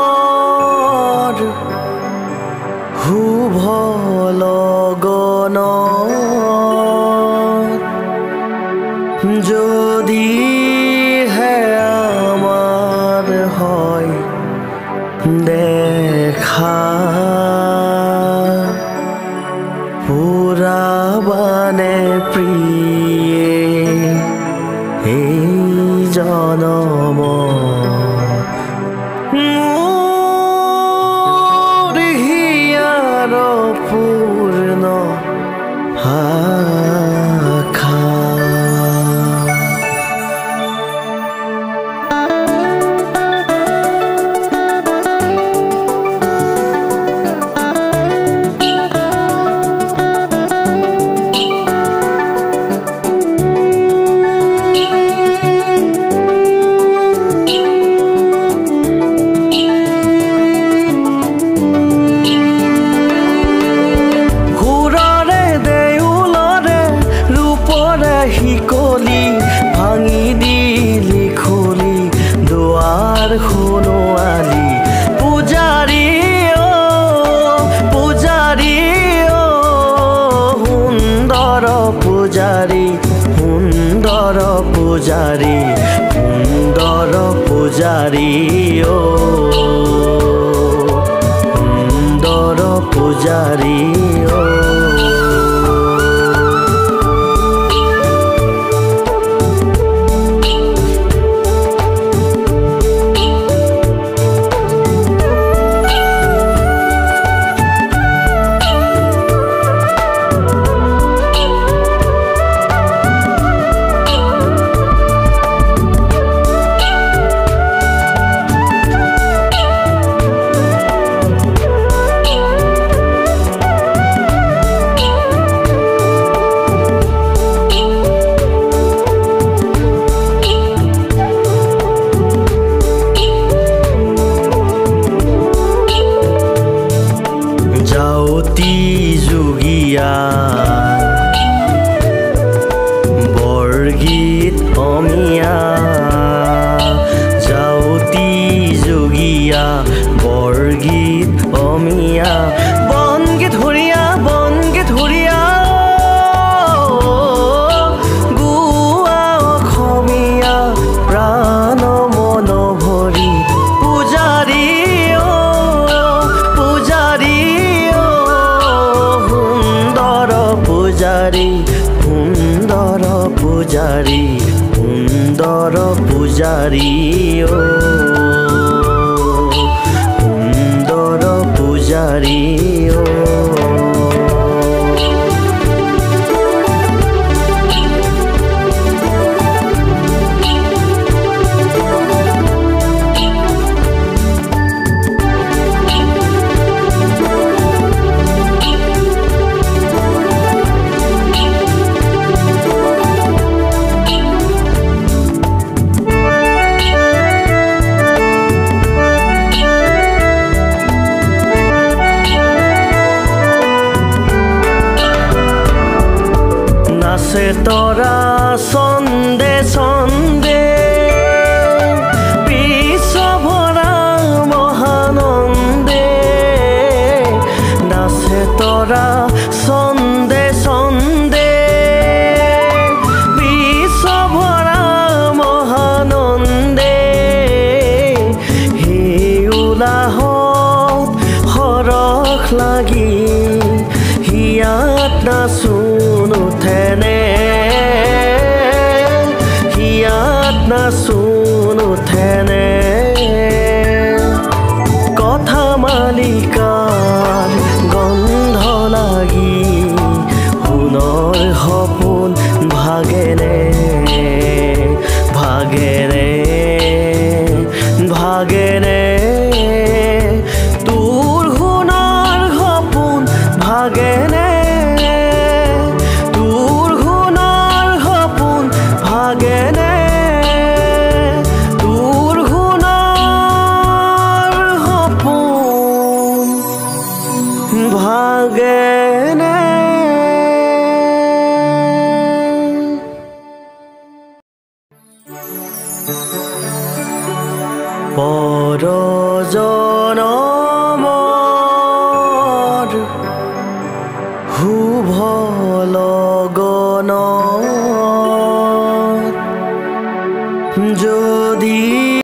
পৰজনমৰ শুভ লগন যদিহে আমাৰ হয় দেখা পুৰাবানে প্ৰিয়ে এই জনম মোৰ হিয়াৰ পূৰ্ণ আশা। শিকলি ভাঙি দিলি খুলি দুৱাৰ শুনোৱালি পূজাৰী পূজাৰী সুন্দৰ পূজাৰী সুন্দৰ পূজাৰী সুন্দৰ পূজাৰী সুন্দৰ পূজাৰী বৰগীত অমিয়া যাওতি যোগীয়া বৰগীত অমিয়া বনগীত হৰিয়া গোৱা অসমীয়া প্ৰাণ মন ভৰি পূজাৰী পূজাৰী সুন্দৰ পূজাৰী সুন্দৰ পূজাৰী সুন্দৰ পূজাৰী সুন্দৰ পূজাৰী তৰা চন্দে চন্দে বিশ্ব ভৰা মহানন্দে নাচে তৰা চন্দে চন্দে বিশ্ব ভৰা মহানন্দে হে উলাহত সৰখ লাগি হিয়াত নাচোন উঠেনে নাচোন উঠেনে কথা মালিকাৰ গন্ধ লাগি সোণৰ সপোন ভাগেনে ভাগেনে ভাগেনে তোৰ সোণৰ সপোন ভাগেনে ভাগেনে পৰজনমৰ